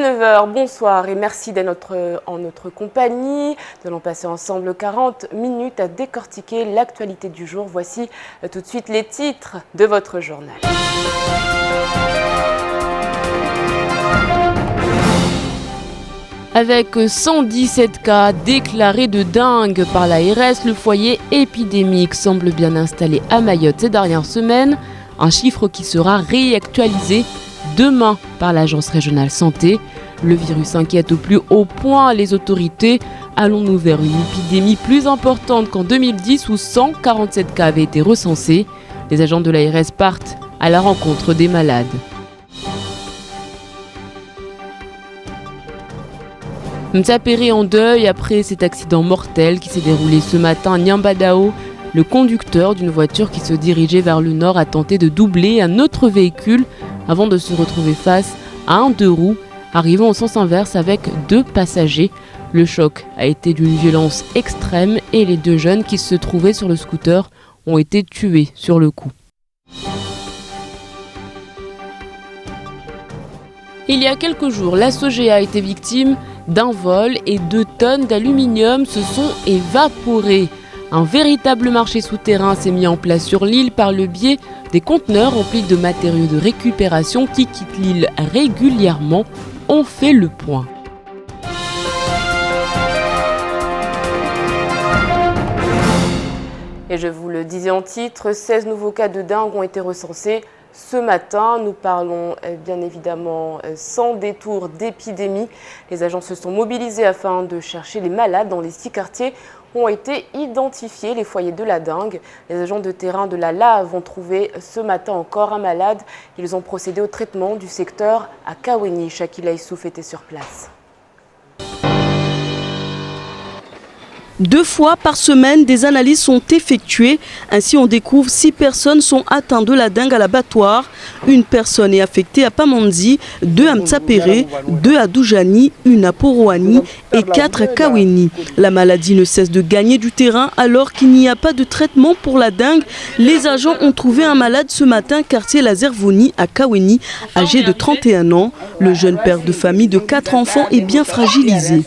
19 h, bonsoir et merci d'être en notre compagnie. Nous allons passer ensemble 40 minutes à décortiquer l'actualité du jour. Voici tout de suite les titres de votre journal. Avec 117 cas déclarés de dengue par l'ARS, le foyer épidémique semble bien installé à Mayotte ces dernières semaines. Un chiffre qui sera réactualisé demain par l'Agence régionale santé. Le virus inquiète au plus haut point les autorités. Allons-nous vers une épidémie plus importante qu'en 2010 où 147 cas avaient été recensés? Les agents de l'ARS partent à la rencontre des malades. Mtsapéré en deuil après cet accident mortel qui s'est déroulé ce matin à Niambadao. Le conducteur d'une voiture qui se dirigeait vers le nord a tenté de doubler un autre véhicule avant de se retrouver face à un deux roues arrivant au sens inverse avec 2 passagers. Le choc a été d'une violence extrême et les 2 jeunes qui se trouvaient sur le scooter ont été tués sur le coup. Il y a quelques jours, la Sogea a été victime d'un vol et 2 tonnes d'aluminium se sont évaporées. Un véritable marché souterrain s'est mis en place sur l'île par le biais des conteneurs remplis de matériaux de récupération qui quittent l'île régulièrement. On fait le point. Et je vous le disais en titre, 16 nouveaux cas de dengue ont été recensés ce matin. Nous parlons bien évidemment sans détour d'épidémie. Les agents se sont mobilisés afin de chercher les malades dans les 6 quartiers où ont été identifiés les foyers de la dengue. Les agents de terrain de la LAV ont trouvé ce matin encore un malade. Ils ont procédé au traitement du secteur à Kaweni. Shakila Issouf était sur place. 2 fois par semaine, des analyses sont effectuées. Ainsi, on découvre 6 personnes sont atteintes de la dengue à l'abattoir. 1 personne est affectée à Pamandzi, 2 à Mtsapéré, 2 à Doujani, 1 à Poroani et 4 à Kaweni. La maladie ne cesse de gagner du terrain alors qu'il n'y a pas de traitement pour la dengue. Les agents ont trouvé un malade ce matin, quartier Lazervoni à Kaweni, âgé de 31 ans. Le jeune père de famille de 4 enfants est bien fragilisé.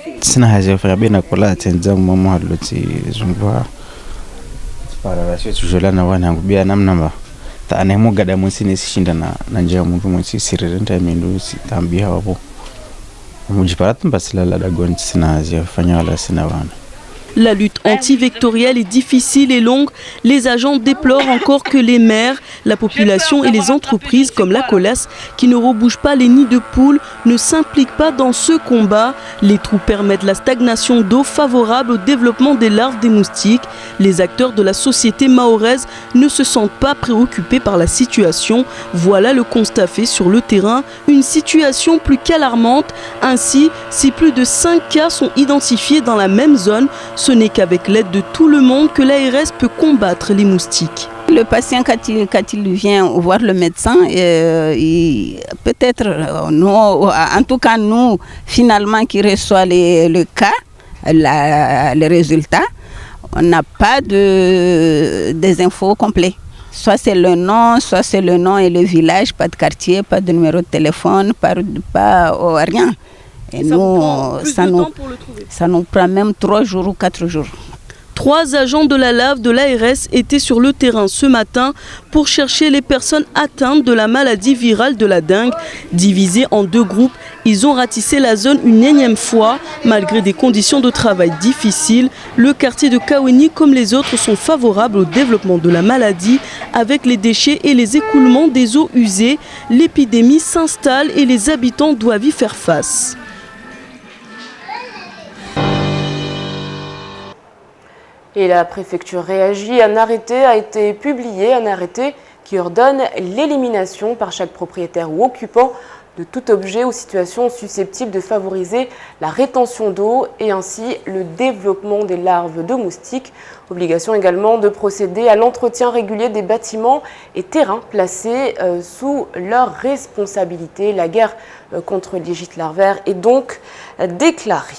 La lutte antivectorielle est difficile et longue. Les agents déplorent encore que les maires, la population et les entreprises comme la Colas, qui ne rebougent pas les nids de poules, ne s'impliquent pas dans ce combat. Les trous permettent la stagnation d'eau favorable au développement des larves des moustiques. Les acteurs de la société mahoraise ne se sentent pas préoccupés par la situation. Voilà le constat fait sur le terrain, une situation plus qu'alarmante. Ainsi, si plus de 5 cas sont identifiés dans la même zone, ce n'est qu'avec l'aide de tout le monde que l'ARS peut combattre les moustiques. Le patient, quand il vient voir le médecin, peut-être, en tout cas nous, finalement, qui reçoit le cas, les résultats, on n'a pas des infos complètes. Soit c'est le nom et le village, pas de quartier, pas de numéro de téléphone, pas rien. Et ça nous prend même 3 jours ou 4 jours. 3 agents de la LAV de l'ARS étaient sur le terrain ce matin pour chercher les personnes atteintes de la maladie virale de la dengue. Divisés en 2 groupes, ils ont ratissé la zone une énième fois. Malgré des conditions de travail difficiles, le quartier de Kaweni comme les autres sont favorables au développement de la maladie. Avec les déchets et les écoulements des eaux usées, l'épidémie s'installe et les habitants doivent y faire face. Et la préfecture réagit. Un arrêté a été publié, un arrêté qui ordonne l'élimination par chaque propriétaire ou occupant de tout objet ou situation susceptible de favoriser la rétention d'eau et ainsi le développement des larves de moustiques. Obligation également de procéder à l'entretien régulier des bâtiments et terrains placés sous leur responsabilité. La guerre contre les gîtes larvaires est donc déclarée.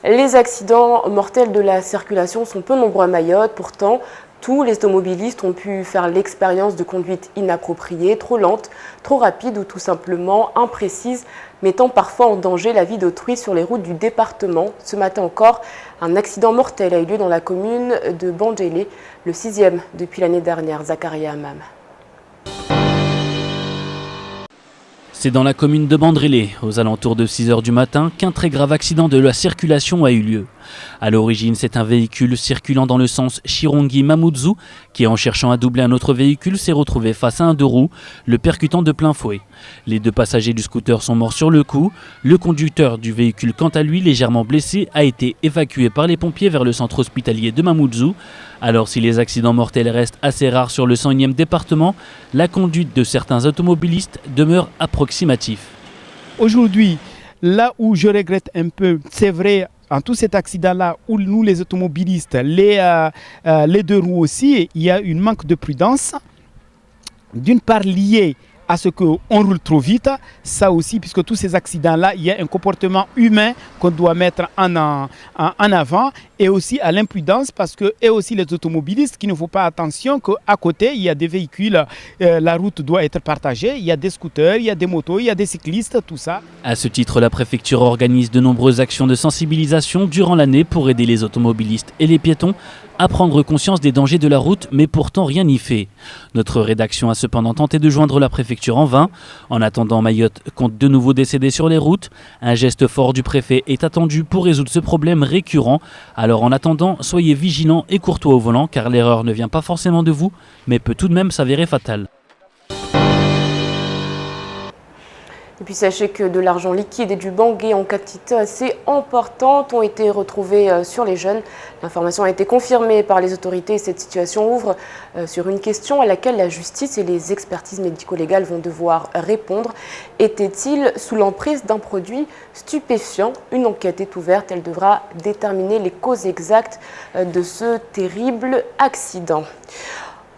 Les accidents mortels de la circulation sont peu nombreux à Mayotte. Pourtant, Tous les automobilistes ont pu faire l'expérience de conduite inappropriée, trop lente, trop rapide ou tout simplement imprécise, mettant parfois en danger la vie d'autrui sur les routes du département. Ce matin encore, un accident mortel a eu lieu dans la commune de Bandjelé, le 6e depuis l'année dernière. Zakaria Amam. C'est dans la commune de Bandjelé, aux alentours de 6 h du matin, qu'un très grave accident de la circulation a eu lieu. À l'origine, c'est un véhicule circulant dans le sens Chirongi-Mamoudzou qui, en cherchant à doubler un autre véhicule, s'est retrouvé face à un deux roues, le percutant de plein fouet. Les deux passagers du scooter sont morts sur le coup. Le conducteur du véhicule, quant à lui, légèrement blessé, a été évacué par les pompiers vers le centre hospitalier de Mamoudzou. Alors, si les accidents mortels restent assez rares sur le 101e département, la conduite de certains automobilistes demeure approximative. Aujourd'hui, là où je regrette un peu, c'est vrai, en tout cet accident-là, où nous, les automobilistes, les deux roues aussi, il y a un manque de prudence. D'une part lié à ce qu'on roule trop vite, ça aussi, puisque tous ces accidents-là, il y a un comportement humain qu'on doit mettre en avant, et aussi à l'imprudence, parce que, et aussi les automobilistes qui ne font pas attention qu'à côté, il y a des véhicules, la route doit être partagée, il y a des scooters, il y a des motos, il y a des cyclistes, tout ça. À ce titre, la préfecture organise de nombreuses actions de sensibilisation durant l'année pour aider les automobilistes et les piétons à prendre conscience des dangers de la route, mais pourtant rien n'y fait. Notre rédaction a cependant tenté de joindre la préfecture en vain. En attendant, Mayotte compte de nouveaux décédés sur les routes. Un geste fort du préfet est attendu pour résoudre ce problème récurrent. Alors en attendant, soyez vigilants et courtois au volant, car l'erreur ne vient pas forcément de vous, mais peut tout de même s'avérer fatale. Et puis sachez que de l'argent liquide et du bangui en quantité assez importante ont été retrouvés sur les jeunes. L'information a été confirmée par les autorités et cette situation ouvre sur une question à laquelle la justice et les expertises médico-légales vont devoir répondre. Était-il sous l'emprise d'un produit stupéfiant? Une enquête est ouverte, elle devra déterminer les causes exactes de ce terrible accident.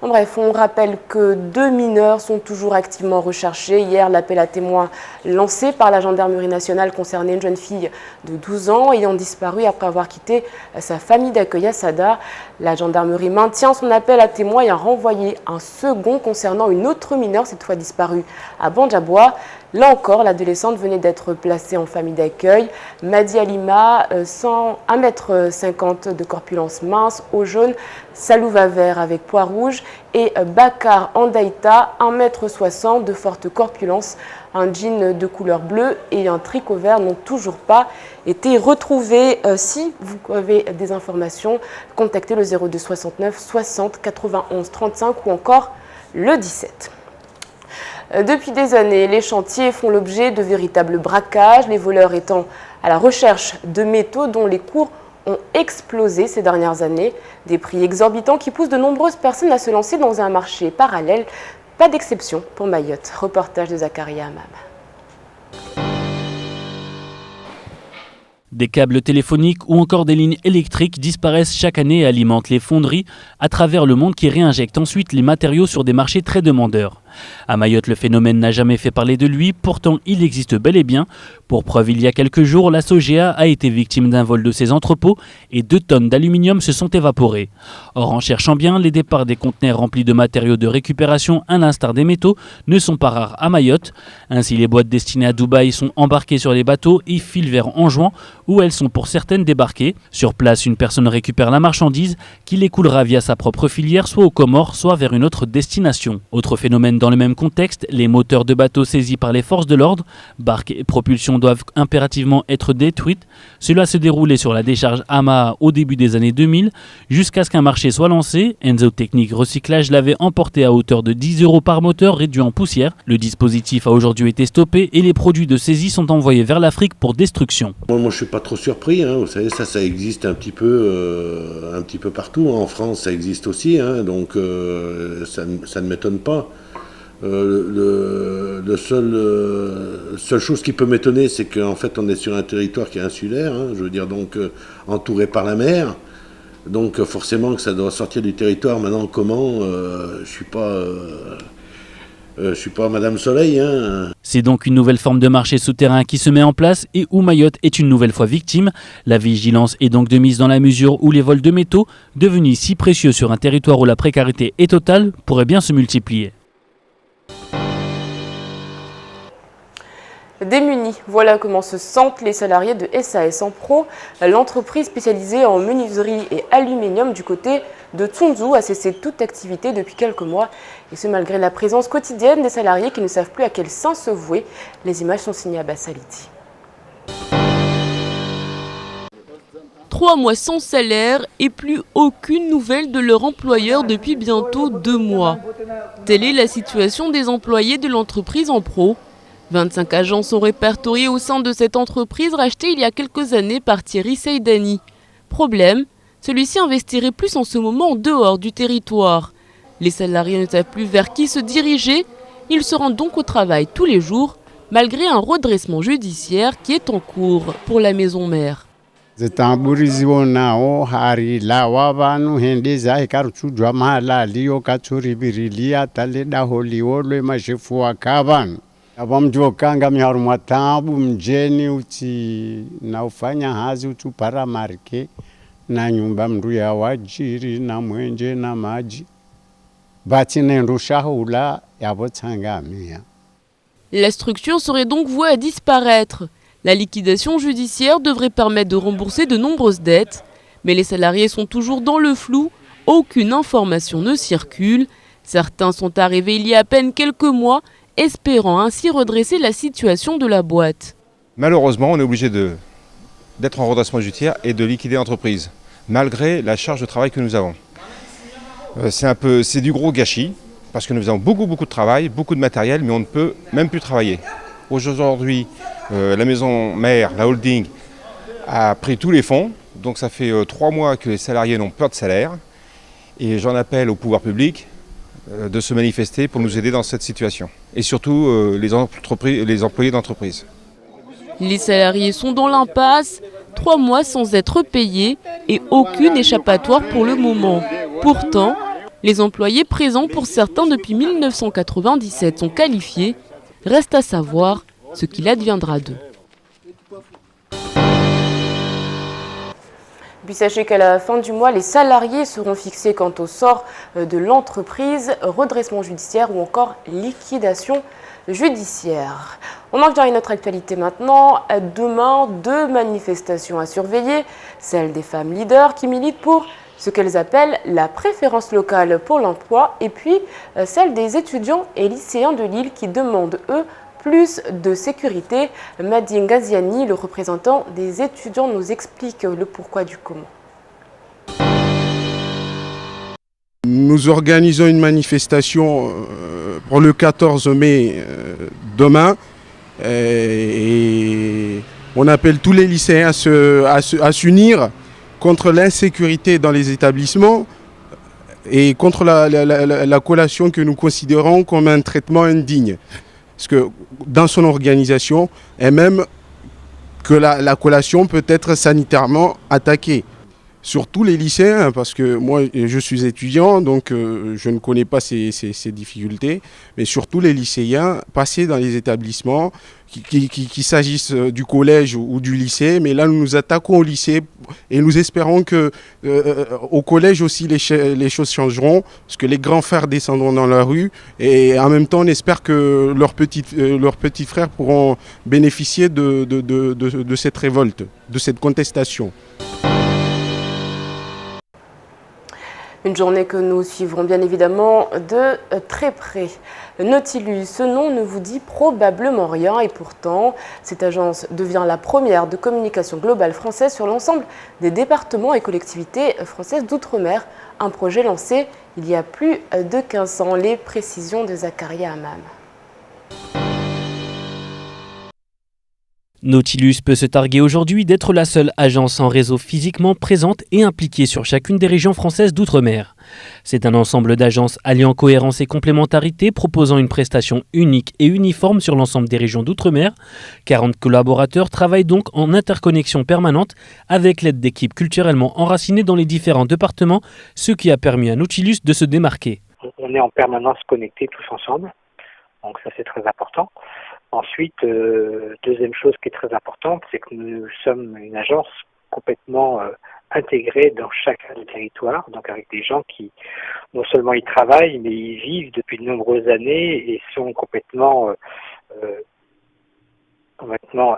Bref, on rappelle que 2 mineurs sont toujours activement recherchés. Hier, l'appel à témoins lancé par la gendarmerie nationale concernait une jeune fille de 12 ans ayant disparu après avoir quitté sa famille d'accueil à Sada. La gendarmerie maintient son appel à témoins et a renvoyé un second concernant une autre mineure, cette fois disparue à Bandjaboua. Là encore, l'adolescente venait d'être placée en famille d'accueil. Madi Alima, 1,50 m de corpulence mince, au jaune, salouva vert avec pois rouge. Et Bakar Andaïta, 1,60 m de forte corpulence, un jean de couleur bleue et un tricot vert n'ont toujours pas été retrouvés. Si vous avez des informations, contactez le 02 69 60 91 35 ou encore le 17. Depuis des années, les chantiers font l'objet de véritables braquages, les voleurs étant à la recherche de métaux dont les cours ont explosé ces dernières années. Des prix exorbitants qui poussent de nombreuses personnes à se lancer dans un marché parallèle. Pas d'exception pour Mayotte. Reportage de Zakaria Amam. Des câbles téléphoniques ou encore des lignes électriques disparaissent chaque année et alimentent les fonderies à travers le monde qui réinjectent ensuite les matériaux sur des marchés très demandeurs. À Mayotte, le phénomène n'a jamais fait parler de lui, pourtant il existe bel et bien. Pour preuve, il y a quelques jours, la Sogea a été victime d'un vol de ses entrepôts et 2 tonnes d'aluminium se sont évaporées. Or, en cherchant bien, les départs des conteneurs remplis de matériaux de récupération, à l'instar des métaux, ne sont pas rares à Mayotte. Ainsi, les boîtes destinées à Dubaï sont embarquées sur les bateaux et filent vers Anjouan, où elles sont pour certaines débarquées. Sur place, une personne récupère la marchandise qui l'écoulera via sa propre filière, soit aux Comores, soit vers une autre destination. Autre phénomène dans le même contexte, les moteurs de bateaux saisis par les forces de l'ordre, barques et propulsion doivent impérativement être détruites. Cela se déroulait sur la décharge Hama au début des années 2000, jusqu'à ce qu'un marché soit lancé. Enzo Technique Recyclage l'avait emporté à hauteur de 10 € par moteur réduit en poussière. Le dispositif a aujourd'hui été stoppé et les produits de saisie sont envoyés vers l'Afrique pour destruction. Moi je ne suis pas trop surpris, hein. Vous savez, ça existe un petit peu partout. En France, ça existe aussi, hein. Donc ça ne m'étonne pas. La seule chose qui peut m'étonner, c'est qu'en fait on est sur un territoire qui est insulaire, hein, je veux dire, donc entouré par la mer, donc forcément que ça doit sortir du territoire. Maintenant comment, je suis pas Je suis pas Madame Soleil, hein. C'est donc une nouvelle forme de marché souterrain qui se met en place et où Mayotte est une nouvelle fois victime. La vigilance est donc de mise dans la mesure où les vols de métaux, devenus si précieux sur un territoire où la précarité est totale, pourraient bien se multiplier. Démunis, voilà comment se sentent les salariés de SAS en Pro. L'entreprise spécialisée en menuiserie et aluminium du côté de Tsunzu a cessé toute activité depuis quelques mois. Et ce malgré la présence quotidienne des salariés qui ne savent plus à quel sein se vouer. Les images sont signées à Bassaliti. 3 mois sans salaire et plus aucune nouvelle de leur employeur depuis bientôt 2 mois. Telle est la situation des employés de l'entreprise en Pro. 25 agents sont répertoriés au sein de cette entreprise rachetée il y a quelques années par Thierry Seydani. Problème, celui-ci investirait plus en ce moment en dehors du territoire. Les salariés ne savent plus vers qui se diriger. Ils se rendent donc au travail tous les jours, malgré un redressement judiciaire qui est en cours pour la maison mère. Abamjokanga miharu matambu mjeni uti na ufanya hazi uti uparamarike na nyumba mndu ya wajiri na mwenje na maji bati nendusha hula yabotsangamia. La structure serait donc vouée à disparaître. La liquidation judiciaire devrait permettre de rembourser de nombreuses dettes, mais les salariés sont toujours dans le flou, aucune information ne circule. Certains sont arrivés il y a à peine quelques mois, espérant ainsi redresser la situation de la boîte. Malheureusement, on est obligé d'être en redressement judiciaire et de liquider l'entreprise, malgré la charge de travail que nous avons. C'est du gros gâchis, parce que nous avons beaucoup de travail, beaucoup de matériel, mais on ne peut même plus travailler. Aujourd'hui, la maison mère, la holding, a pris tous les fonds, donc ça fait 3 mois que les salariés n'ont pas de salaire, et j'en appelle au pouvoir public de se manifester pour nous aider dans cette situation. Et surtout les employés d'entreprise. Les salariés sont dans l'impasse, 3 mois sans être payés et aucune échappatoire pour le moment. Pourtant, les employés présents pour certains depuis 1997 sont qualifiés. Reste à savoir ce qu'il adviendra d'eux. Puis sachez qu'à la fin du mois, les salariés seront fixés quant au sort de l'entreprise, redressement judiciaire ou encore liquidation judiciaire. On en vient à une autre actualité maintenant. Demain, 2 manifestations à surveiller. Celle des femmes leaders qui militent pour ce qu'elles appellent la préférence locale pour l'emploi et puis celle des étudiants et lycéens de Lille qui demandent, eux, plus de sécurité. Madi Ngaziani, le représentant des étudiants, nous explique le pourquoi du comment. Nous organisons une manifestation pour le 14 mai demain et on appelle tous les lycéens à s'unir contre l'insécurité dans les établissements et contre la collation que nous considérons comme un traitement indigne. Parce que dans son organisation, et même que la collation peut être sanitairement attaquée. Surtout les lycéens, parce que moi je suis étudiant, donc je ne connais pas ces difficultés, mais surtout les lycéens, passer dans les établissements, qu'il s'agisse du collège ou du lycée, mais là nous nous attaquons au lycée et nous espérons que au collège aussi les choses changeront, parce que les grands frères descendront dans la rue et en même temps on espère que leurs petits frères pourront bénéficier de cette révolte, de cette contestation. Une journée que nous suivrons bien évidemment de très près. Nautilus, ce nom ne vous dit probablement rien et pourtant, cette agence devient la première de communication globale française sur l'ensemble des départements et collectivités françaises d'outre-mer. Un projet lancé il y a plus de 15 ans. Les précisions de Zakaria Hammam. Nautilus peut se targuer aujourd'hui d'être la seule agence en réseau physiquement présente et impliquée sur chacune des régions françaises d'outre-mer. C'est un ensemble d'agences alliant cohérence et complémentarité, proposant une prestation unique et uniforme sur l'ensemble des régions d'outre-mer. 40 collaborateurs travaillent donc en interconnexion permanente avec l'aide d'équipes culturellement enracinées dans les différents départements, ce qui a permis à Nautilus de se démarquer. On est en permanence connectés tous ensemble. Donc ça c'est très important. Ensuite, deuxième chose qui est très importante, c'est que nous sommes une agence complètement intégrée dans chacun des territoires, donc avec des gens qui non seulement y travaillent, mais y vivent depuis de nombreuses années et sont complètement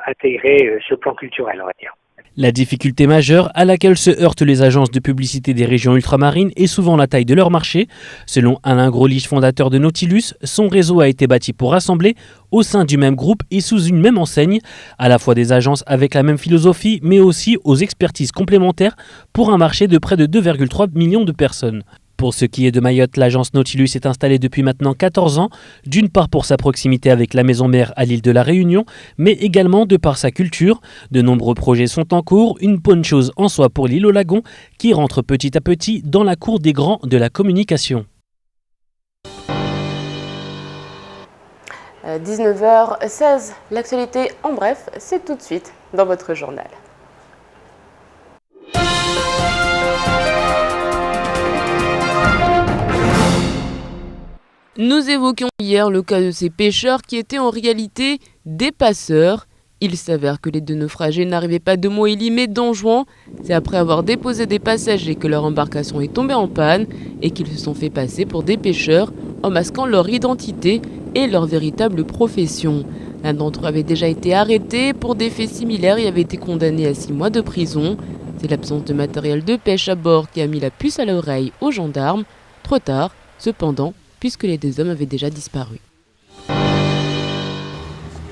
intégrés sur le plan culturel, on va dire. La difficulté majeure à laquelle se heurtent les agences de publicité des régions ultramarines est souvent la taille de leur marché. Selon Alain Grolich, fondateur de Nautilus, son réseau a été bâti pour rassembler au sein du même groupe et sous une même enseigne, à la fois des agences avec la même philosophie, mais aussi aux expertises complémentaires pour un marché de près de 2,3 millions de personnes. Pour ce qui est de Mayotte, l'agence Nautilus est installée depuis maintenant 14 ans, d'une part pour sa proximité avec la maison mère à l'île de la Réunion, mais également de par sa culture. De nombreux projets sont en cours, une bonne chose en soi pour l'île au lagon, qui rentre petit à petit dans la cour des grands de la communication. 19h16, l'actualité en bref, c'est tout de suite dans votre journal. Nous évoquions hier le cas de ces pêcheurs qui étaient en réalité des passeurs. Il s'avère que les deux naufragés n'arrivaient pas de Moélie mais d'Anjouan. C'est après avoir déposé des passagers que leur embarcation est tombée en panne et qu'ils se sont fait passer pour des pêcheurs en masquant leur identité et leur véritable profession. L'un d'entre eux avait déjà été arrêté pour des faits similaires et avait été condamné à 6 mois de prison. C'est l'absence de matériel de pêche à bord qui a mis la puce à l'oreille aux gendarmes. Trop tard, cependant, puisque les deux hommes avaient déjà disparu.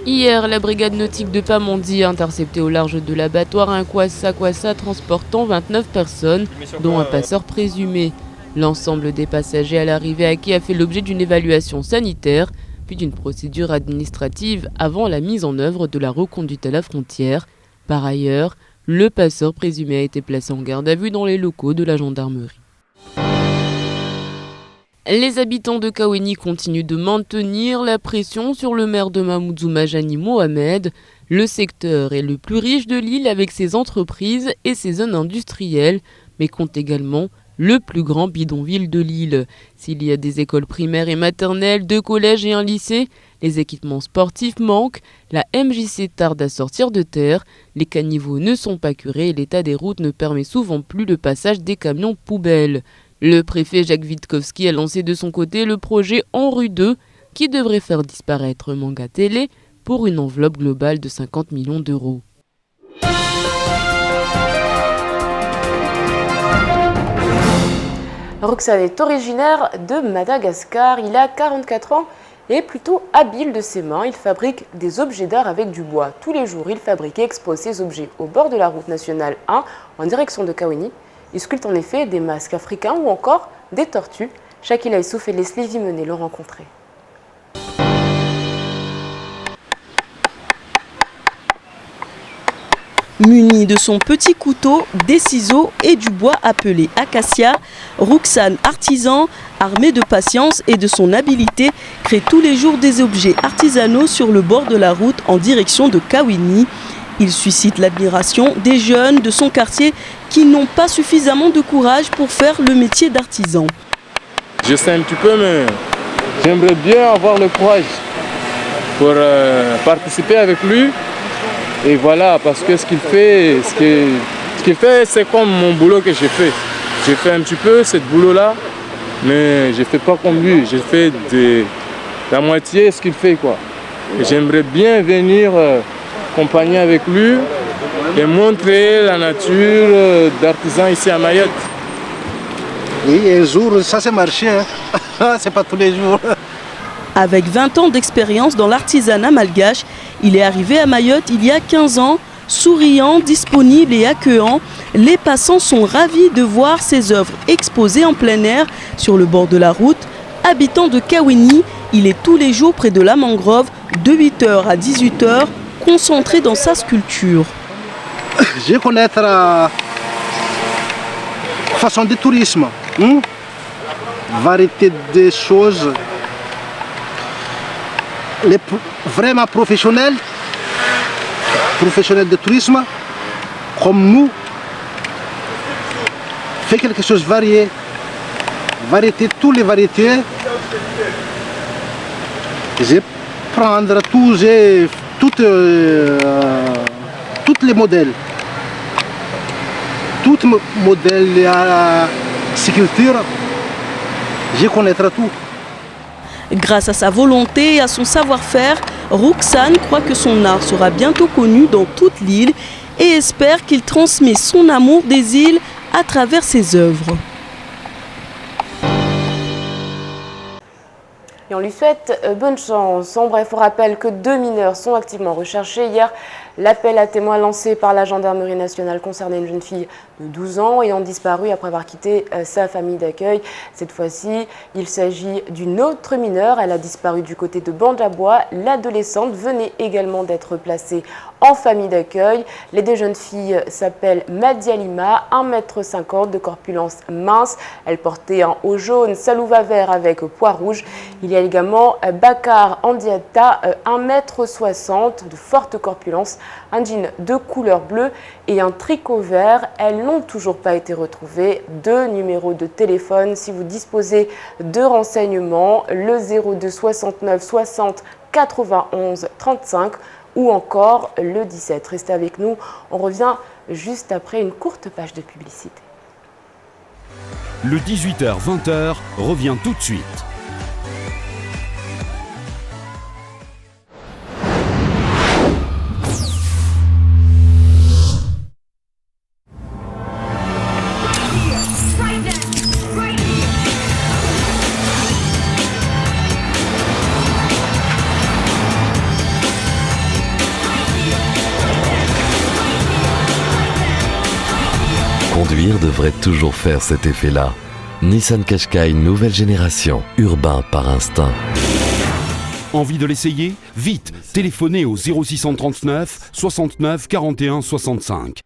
Hier, la brigade nautique de Pamandzi a intercepté au large de l'abattoir un kwassa-kwassa transportant 29 personnes, dont un passeur présumé. L'ensemble des passagers à l'arrivée à quai a fait l'objet d'une évaluation sanitaire, puis d'une procédure administrative avant la mise en œuvre de la reconduite à la frontière. Par ailleurs, le passeur présumé a été placé en garde à vue dans les locaux de la gendarmerie. Les habitants de Kaweni continuent de maintenir la pression sur le maire de Mamoudzou Majani Mohamed. Le secteur est le plus riche de l'île avec ses entreprises et ses zones industrielles, mais compte également le plus grand bidonville de l'île. S'il y a des écoles primaires et maternelles, 2 collèges et un lycée, les équipements sportifs manquent, la MJC tarde à sortir de terre, les caniveaux ne sont pas curés et l'état des routes ne permet souvent plus le passage des camions poubelles. Le préfet Jacques Witkowski a lancé de son côté le projet En Rue 2 qui devrait faire disparaître Manga Télé pour une enveloppe globale de 50 millions d'euros. Roxane est originaire de Madagascar, il a 44 ans et est plutôt habile de ses mains. Il fabrique des objets d'art avec du bois. Tous les jours, il fabrique et expose ses objets au bord de la route nationale 1 en direction de Kaweni. Il sculpte en effet des masques africains ou encore des tortues. Shakila Issouf et Leslie Vimenet l'ont rencontré. Muni de son petit couteau, des ciseaux et du bois appelé acacia, Roxane, artisan, armé de patience et de son habileté, crée tous les jours des objets artisanaux sur le bord de la route en direction de Kaweni. Il suscite l'admiration des jeunes de son quartier qui n'ont pas suffisamment de courage pour faire le métier d'artisan. Je sais un petit peu, mais j'aimerais bien avoir le courage pour participer avec lui. Et voilà, parce que ce qu'il fait, c'est comme mon boulot que j'ai fait. J'ai fait un petit peu ce boulot-là, mais je ne fais pas comme lui. J'ai fait la moitié de ce qu'il fait, quoi. Et j'aimerais bien venir accompagner avec lui et montrer la nature d'artisans ici à Mayotte. Oui, un jour, ça c'est marché, hein. C'est pas tous les jours. Avec 20 ans d'expérience dans l'artisanat malgache, il est arrivé à Mayotte il y a 15 ans. Souriant, disponible et accueillant, les passants sont ravis de voir ses œuvres exposées en plein air sur le bord de la route. Habitant de Kaweni, il est tous les jours près de la mangrove, de 8h à 18h, concentré dans sa sculpture. Je connais la façon de tourisme, variété de choses, les vraiment professionnels de tourisme, comme nous, fait quelque chose de varié, toutes les variétés. J'ai prendre toutes les modèles. Tout modèle à sculpture, je connaîtrai tout. Grâce à sa volonté et à son savoir-faire, Roxane croit que son art sera bientôt connu dans toute l'île et espère qu'il transmet son amour des îles à travers ses œuvres. Et on lui souhaite bonne chance. En bref, on rappelle que 2 mineurs sont activement recherchés. Hier, l'appel à témoins lancé par la gendarmerie nationale concernait une jeune fille de 12 ans ayant disparu après avoir quitté sa famille d'accueil. Cette fois-ci, il s'agit d'une autre mineure. Elle a disparu du côté de Bandabois. L'adolescente venait également d'être placée en famille d'accueil. Les 2 jeunes filles s'appellent Madia Lima, 1,50 m de corpulence mince. Elle portait un haut jaune, salouva vert avec pois rouge. Il y a également Bakar Andiata, 1,60 m de forte corpulence, un jean de couleur bleue et un tricot vert. Elles n'ont toujours pas été retrouvées. 2 numéros de téléphone si vous disposez de renseignements, le 02 69 60 91 35 ou encore le 17. Restez avec nous, on revient juste après une courte page de publicité. Le 18h-20h revient tout de suite. Conduire devrait toujours faire cet effet-là. Nissan Qashqai nouvelle génération, urbain par instinct. Envie de l'essayer? Vite, téléphonez au 0639 69 41 65.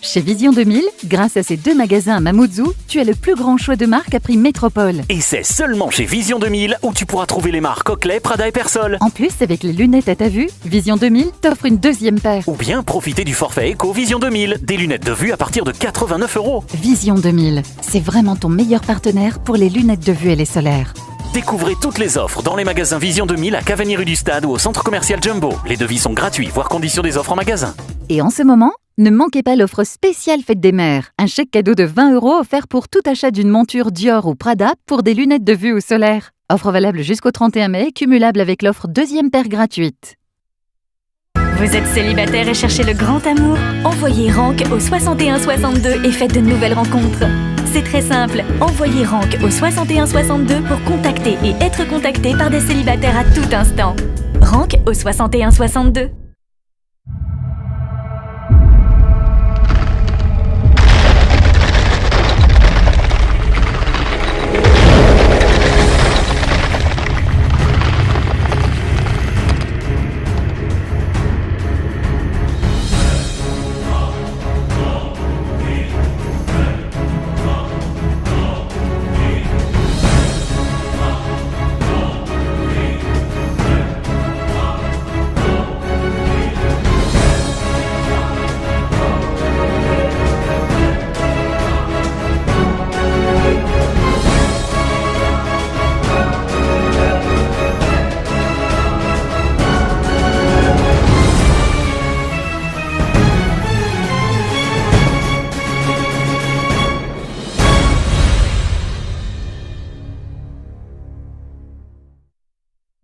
Chez Vision 2000, grâce à ces 2 magasins à Mamoudzou, tu as le plus grand choix de marques à prix métropole. Et c'est seulement chez Vision 2000 où tu pourras trouver les marques Oakley, Prada et Persol. En plus, avec les lunettes à ta vue, Vision 2000 t'offre une 2e paire. Ou bien profiter du forfait Eco Vision 2000, des lunettes de vue à partir de 89 €. Vision 2000, c'est vraiment ton meilleur partenaire pour les lunettes de vue et les solaires. Découvrez toutes les offres dans les magasins Vision 2000 à Cavani rue du Stade ou au centre commercial Jumbo. Les devis sont gratuits, voire conditions des offres en magasin. Et en ce moment, ne manquez pas l'offre spéciale Fête des Mères. Un chèque cadeau de 20 € offert pour tout achat d'une monture Dior ou Prada pour des lunettes de vue ou solaire. Offre valable jusqu'au 31 mai, cumulable avec l'offre 2e paire gratuite. Vous êtes célibataire et cherchez le grand amour? Envoyez Rank au 61 62 et faites de nouvelles rencontres. C'est très simple, envoyez Rank au 61 62 pour contacter et être contacté par des célibataires à tout instant. Rank au 61 62.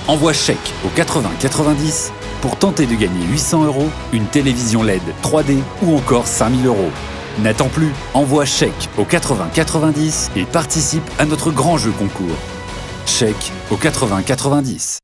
Envoie chèque au 80 90 pour tenter de gagner 800 €, une télévision LED 3D ou encore 5000 €. N'attends plus, envoie chèque au 80 90 et participe à notre grand jeu concours. Chèque au 80 90.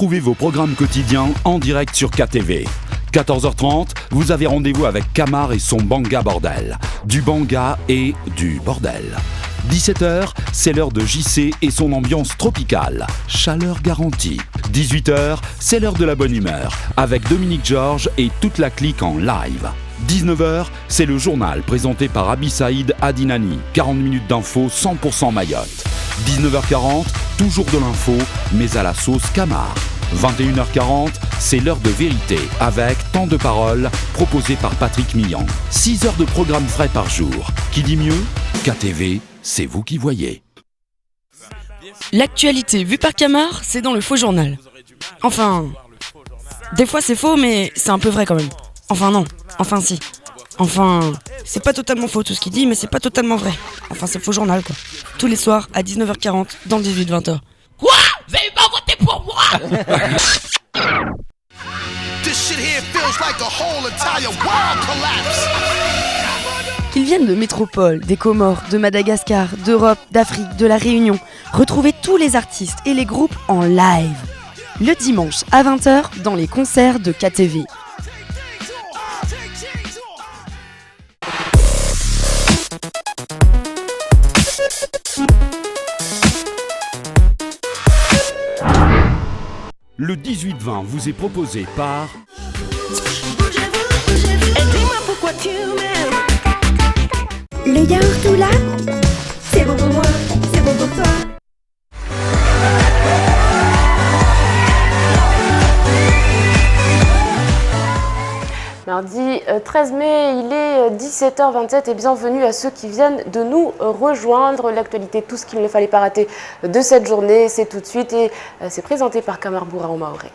Retrouvez vos programmes quotidiens en direct sur KTV. 14h30, vous avez rendez-vous avec Camar et son Banga Bordel. Du banga et du bordel. 17h, c'est l'heure de JC et son ambiance tropicale. Chaleur garantie. 18h, c'est l'heure de la bonne humeur, avec Dominique Georges et toute la clique en live. 19h, c'est le journal présenté par Abi Saïd Adinani. 40 minutes d'infos 100% Mayotte. 19h40, toujours de l'info, mais à la sauce Camar. 21h40, c'est l'heure de vérité, avec Temps de parole, proposé par Patrick Millan. 6 heures de programme frais par jour. Qui dit mieux ? KTV, c'est vous qui voyez. L'actualité vue par Camar, c'est dans le faux journal. Enfin, des fois c'est faux, mais c'est un peu vrai quand même. Enfin non, enfin si. Enfin, c'est pas totalement faux tout ce qu'il dit, mais c'est pas totalement vrai. Enfin, c'est faux journal quoi. Tous les soirs à 19h40 dans le 18-20h. Quoi ? Vous avez pas voté pour moi? This shit here feels like a whole entire world collapse. Qu'ils viennent de métropole, des Comores, de Madagascar, d'Europe, d'Afrique, de la Réunion, retrouvez tous les artistes et les groupes en live. Le dimanche à 20h dans les concerts de KTV. Le 18-20 vous est proposé par... Le yaourt tout là, c'est bon pour moi, c'est bon pour toi. Mardi 13 mai, il est 17h27 et bienvenue à ceux qui viennent de nous rejoindre. L'actualité, tout ce qu'il ne fallait pas rater de cette journée, c'est tout de suite et c'est présenté par Kamar Bourao Maoré.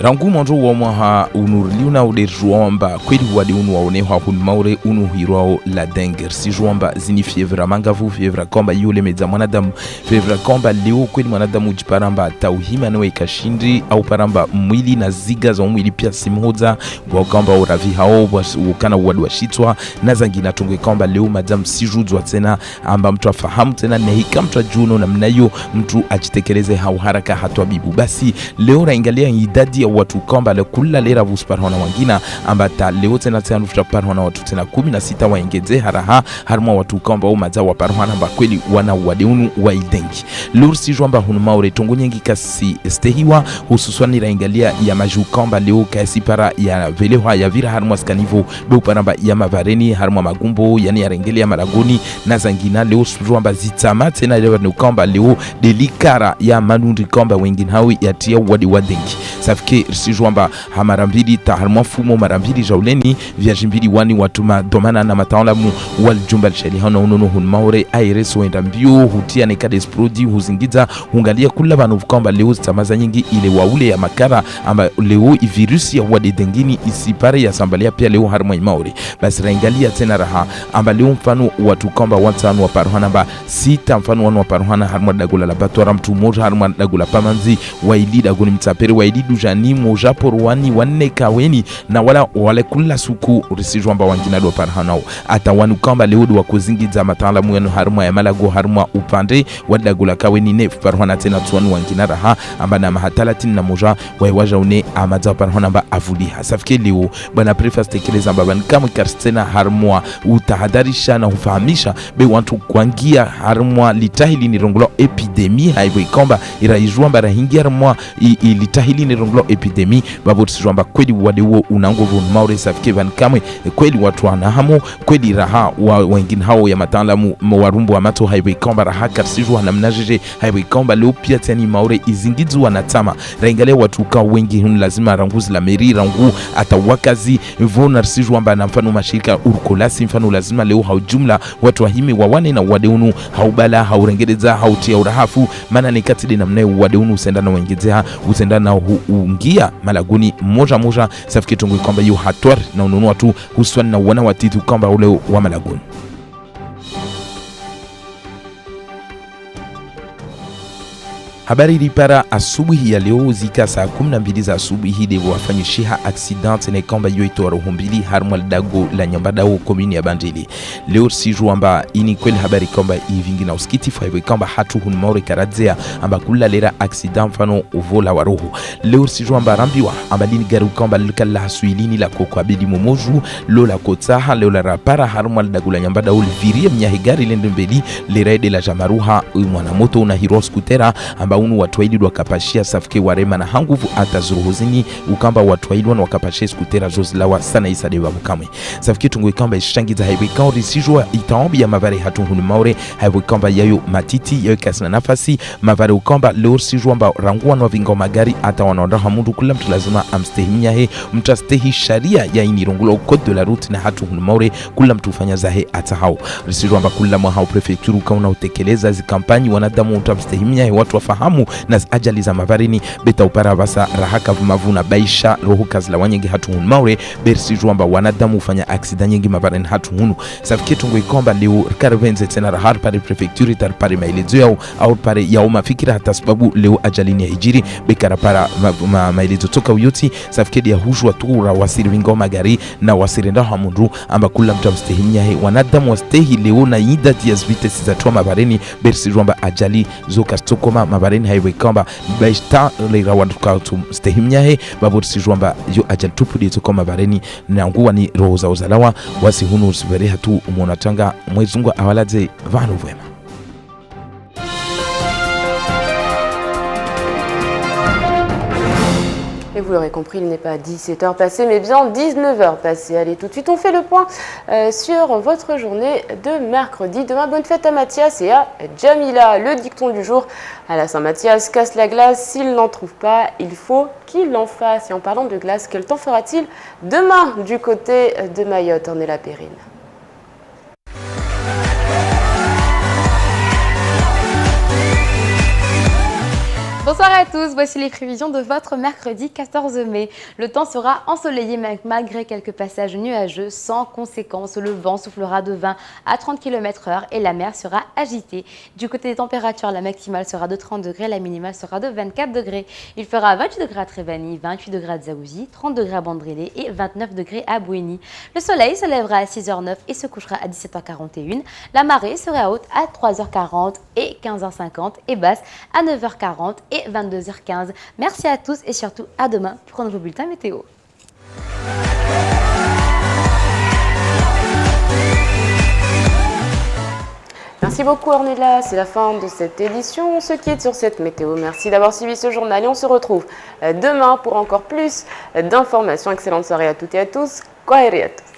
rangu manjo wa maha unur liuna ude juamba kweli wadi unu waone ha hun maure unu hirao la denger si juamba zini fievra mangavu fievra komba yule meza mwanadamu fievra komba leo kweli mwanadamu jiparamba tauhima na ikashindi au paramba mwili na ziga za mwili pia simhoza wa komba uravi hao ukana wadu washitwa na zangina tungwe komba leo madam sijuzwa tena amba mtu afahamu tena na hika mtu ajuno na mnayo mtu ajitekeleze hau haraka hatwa bibu basi leo raingalia idadi ya watu komba le kula lera vusparhona wangina ambata leo tena tena parhona watu tena 16 waengeze haraha harma watu komba umaza wa parhona amba kweli wana wadeunu wa idengi lursi jwamba hunumaure tongo nyengi kasi stehiwa hususwani raingalia ya maju komba leo kasi para ya velewa ya vira harma skanivo be paramba ya mavareni harma magumbo yani ya rengelia maragoni na zangina leo jwamba zitama tena leo no komba leo delikara ya manundi komba wengine hawi ya tia wadi wadengi safike sijwamba hamarambiri ta harmafumo marambiri jauleni viajimbiri wani watuma domana na mataalamu wal jumbal sheli hano unono hun maure aireso enda mbio hutia nekade sprodi huzingiza hungalia kula banu kwamba leo tamaza nyingi ile waule ya makara amba leo virusi ya wadi dengini isipare ya sambalia pia leo harma maure basi raingalia tena raha amba leo mfano watu kwamba watano wa parhana ba sita mfano wanu wa parhana harma dagula la batora mtu moja harma dagula pamanzi waili daguni mtapere waili dujani moja porwani wanne kaweni na wale kula suku risijwamba wangina do parhanao atawanu kamba leudu wa kuzingiza mataalamu yanu harma ya malago harma upande wadagula kaweni ne parhana tena tuwanu wangina raha amba na mahatalatin na moja waiwaja une amaza parhana amba avuli hasafike leo bana prefast tekeleza mbabani kama karstena harma utahadarisha na ufahamisha be wantu kwangia harma litahili ni rongolo epidemi haiwe kamba iraijwamba rahingia harma litahili ni rongolo epidemi babu sijwamba kweli wadewo unangovu maure safike van kamwe kweli watu wanahamu kweli raha wengine hao ya mataalamu warumbu wa mato highway kamba raha karsijwa na mnajeje highway kamba leo pia tani maure izingizu wanatama raingale watu ka wengi hun lazima ranguzi la meri rangu atawakazi vonar sijwamba na mfano mashirika urkolasi mfano lazima leo hau jumla watu wahimi wawane na wadeunu haubala haurengereza hautia urahafu maana ni katide na mnae wadeunu usendana wengezea usendana ungia malaguni moja moja safike tungu kwamba yu hatwar na ununu watu huswani na wana watitu kwamba ule wa malaguni Habari ilipara asubuhi ya leo zika saa 12 za asubuhi ndivyo wafanyishiha accident ne kwamba hiyo itoa roho mbili harmwal dago la nyambadao komini ya Bandili. Leo siju amba ini kweli habari kwamba hivingi na usikitifu hivyo kwamba hatu hunmaure karadzea amba kula lera accident mfano uvola wa roho. Leo siju amba rambiwa amba lini garu kwamba likala hasuilini la koko abidi momoju lola kotsaha leo la rapara harmwal dago la nyambadao livirie mnyahigari lende mbeli leraide la jamaruha mwana moto una hiro skutera amba unu watwaili wakapashia safike warema na hanguvu ata zuruhuzini ukamba watwaili wakapashia skutera zozilawa sana isade wa mukamwe safike tungu ikamba ishangiza haiwe kauri sijua itaombi ya mavare hatuhunu maure haiwe kamba yayo matiti yayo kasina nafasi mavare ukamba leo sijua mba ranguwa na vinga magari ata wanaondaha mundu kula mtu lazima amstehimia he mtastehi sharia ya inirungulo code de la route na hatuhunu maure kula mtu ufanya zahe ata hao sijua mba kula mwa hao prefecture ukauna utekeleza zi kampanyi wanadamu mtamstehimia he watu wafahamu na ajali za mavarini beta upara basa rahaka mavuna baisha roho kazla wanyenge hatuhunu maure bersi juamba wanadamu ufanya aksida nyingi mavarini hatuhunu safiketu ngo ikomba leo karvenze tena rahar pare prefecture tar pare maelezo yao au pare yao mafikira hata sababu leo ajalini ya hijiri bekara para maelezo toka uyoti safikedi ya hujwa tura wasiri wingo magari na wasiri nda hamundu amba kula mtamstehimia he wanadamu wastehi leo na idadi ya zvite sizatwa mavarini bersi juamba ajali zoka stokoma mavarini haiwe kwamba baishta lera wanduka tumstehimia he baborsi juamba yo ajal tupudi tokoma mavarini na nguwa ni roho za uzalawa wasi hunu usivere hatu umonatanga mwezungu awalaze vanu vwema. Et vous l'aurez compris, il n'est pas 17h passées, mais bien 19h passées. Allez, tout de suite, on fait le point sur votre journée de mercredi. Demain, bonne fête à Mathias et à Jamila. Le dicton du jour, à la Saint-Mathias, casse la glace. S'il n'en trouve pas, il faut qu'il en fasse. Et en parlant de glace, quel temps fera-t-il demain du côté de Mayotte, Ornella Périne? Bonsoir à tous, voici les prévisions de votre mercredi 14 mai. Le temps sera ensoleillé malgré quelques passages nuageux sans conséquence. Le vent soufflera de 20 à 30 km/h et la mer sera agitée. Du côté des températures, la maximale sera de 30 degrés, la minimale sera de 24 degrés. Il fera 28 degrés à Trévani, 28 degrés à Dzaouzi, 30 degrés à Bandrélé et 29 degrés à Bouéni. Le soleil se lèvera à 6h09 et se couchera à 17h41. La marée sera haute à 3h40 et 15h50 et basse à 9h40 et 22h15. Merci à tous et surtout à demain pour un nouveau bulletin météo. Merci beaucoup Ornella, c'est la fin de cette édition. On se quitte sur cette météo. Merci d'avoir suivi ce journal et on se retrouve demain pour encore plus d'informations. Excellente soirée à toutes et à tous. Kwaheri à tous.